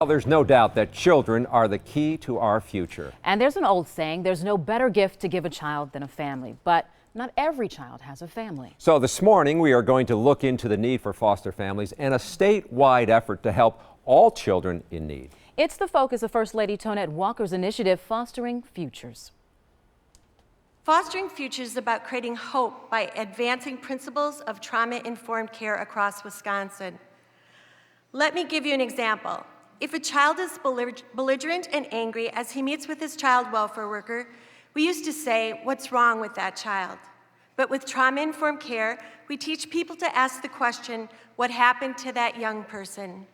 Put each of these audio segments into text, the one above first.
Well, there's no doubt that children are the key to our future. And there's an old saying, there's no better gift to give a child than a family. But not every child has a family. So this morning we are going to look into the need for foster families and a statewide effort to help all children in need. It's the focus of First Lady Tonette Walker's initiative, Fostering Futures. Fostering Futures is about creating hope by advancing principles of trauma-informed care across Wisconsin. Let me give you an example. If a child is belligerent and angry as he meets with his child welfare worker, we used to say, "What's wrong with that child?" But with trauma-informed care, we teach people to ask the question, "What happened to that young person?"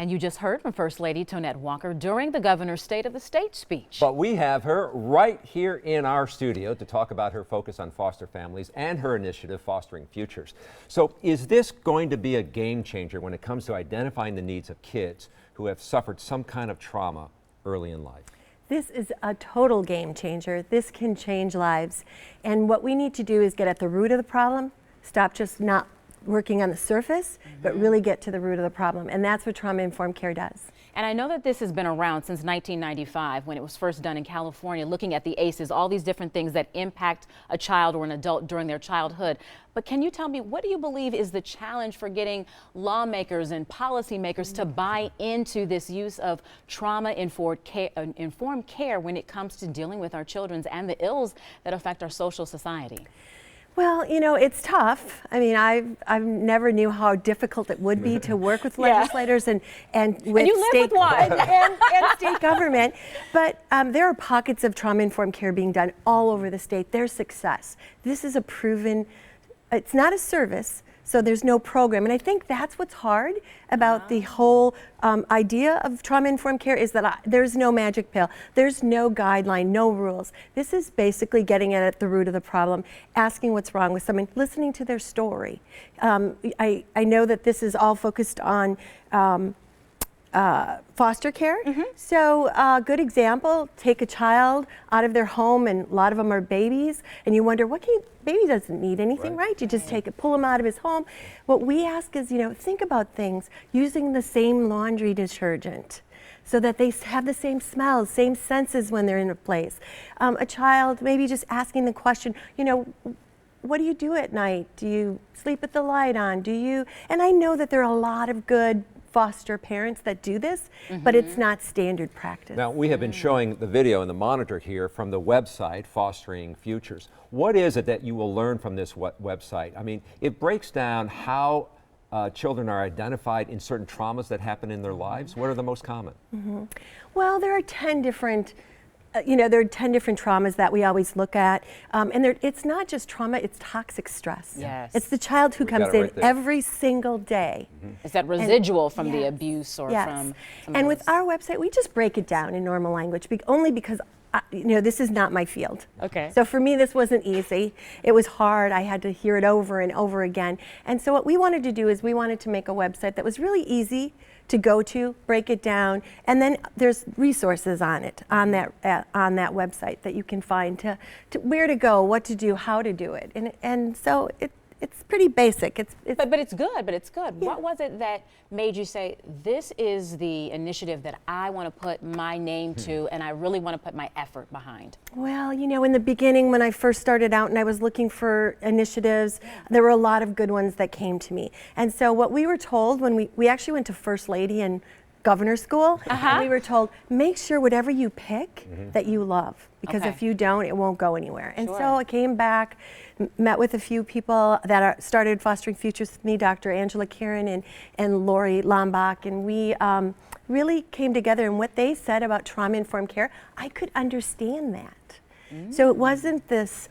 And you just heard from First Lady Tonette Walker during the governor's State of the State speech. But we have her right here in our studio to talk about her focus on foster families and her initiative, Fostering Futures. So is this going to be a game changer when it comes to identifying the needs of kids who have suffered some kind of trauma early in life? This is a total game changer. This can change lives. And what we need to do is get at the root of the problem, stop just not working on the surface, but really get to the root of the problem. And that's what trauma-informed care does. And I know that this has been around since 1995 when it was first done in California, looking at the ACEs, all these different things that impact a child or an adult during their childhood. But can you tell me, what do you believe is the challenge for getting lawmakers and policymakers to buy into this use of trauma-informed care when it comes to dealing with our children and the ills that affect our social society? Well, you know, it's tough. I mean, I never knew how difficult it would be to work with legislators and with state and state government. But there are pockets of trauma-informed care being done all over the state. There's success. This is a proven. It's not a service, so there's no program. And I think that's what's hard about the whole idea of trauma-informed care is that there's no magic pill. There's no guideline, no rules. This is basically getting at the root of the problem, asking what's wrong with someone, listening to their story. I know that this is all focused on foster care. So a good example, take a child out of their home, and a lot of them are babies, and you wonder, baby doesn't need anything, right? You just take it, pull him out of his home. What we ask is, think about things using the same laundry detergent so that they have the same smells, same senses when they're in a place. A child, maybe just asking the question, what do you do at night? Do you sleep with the light on? And I know that there are a lot of good foster parents that do this, but it's not standard practice. Now, we have been showing the video and the monitor here from the website, Fostering Futures. What is it that you will learn from this website? I mean, it breaks down how children are identified in certain traumas that happen in their lives. What are the most common? Well, there are 10 different there are 10 different traumas that we always look at. And it's not just trauma, it's toxic stress. Yes. It's the child who comes in every single day. Is that residual from the abuse or from... And with our website, we just break it down in normal language, only because this is not my field. Okay. So for me, this wasn't easy. It was hard. I had to hear it over and over again. And so what we wanted to do is we wanted to make a website that was really easy to go to, break it down, and then there's resources on it, on that website that you can find to where to go, what to do, how to do it. And so it's pretty basic. But it's good. Yeah. What was it that made you say, this is the initiative that I want to put my name to and I really want to put my effort behind? Well, in the beginning when I first started out and I was looking for initiatives, there were a lot of good ones that came to me. And so what we were told when we actually went to First Lady and Governor School, and we were told, make sure whatever you pick that you love, because if you don't, it won't go anywhere. And so I came back, met with a few people that started Fostering Futures with me, Dr. Angela Kieran and Lori Lombach, and we really came together, and what they said about trauma-informed care, I could understand that. So it wasn't this,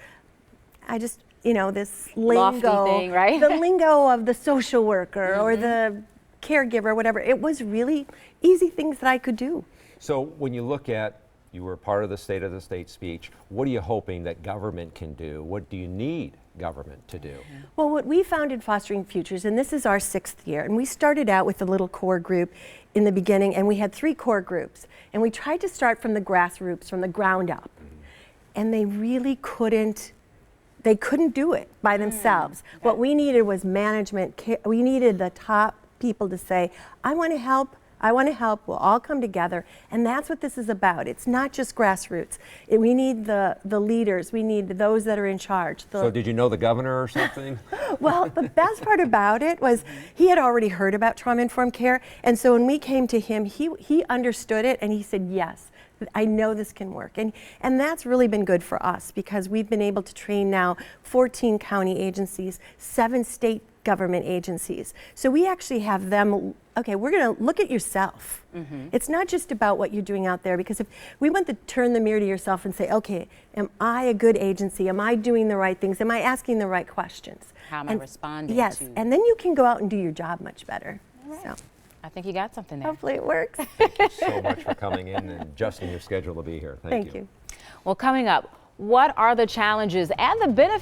this lingo, lofty thing, right? The lingo of the social worker or the caregiver, whatever. It was really easy things that I could do. So when you look at, you were part of the State of the State speech, what are you hoping that government can do? What do you need government to do? Well, what we found in Fostering Futures, and this is our 6th year, and we started out with a little core group in the beginning, and we had 3 core groups, and we tried to start from the grassroots, from the ground up, and they really couldn't do it by themselves. What we needed was management. We needed the top people to say, I want to help I want to help. We'll all come together. And that's what this is about. It's not just grassroots. We need the leaders. We need those that are in charge. So did you know the governor or something? Well, the best part about it was he had already heard about trauma-informed care. And so when we came to him, he understood it and he said, yes, I know this can work. And that's really been good for us because we've been able to train now 14 county agencies, 7 state government agencies. So we actually have them, okay, we're going to look at yourself. It's not just about what you're doing out there, because if we want to turn the mirror to yourself and say, okay, am I a good agency? Am I doing the right things? Am I asking the right questions? How am I responding? Yes, and then you can go out and do your job much better. Right. So I think you got something there. hopefully it works. Thank you so much for coming in and adjusting your schedule to be here. Thank you. Thank you. Well, coming up, what are the challenges and the benefits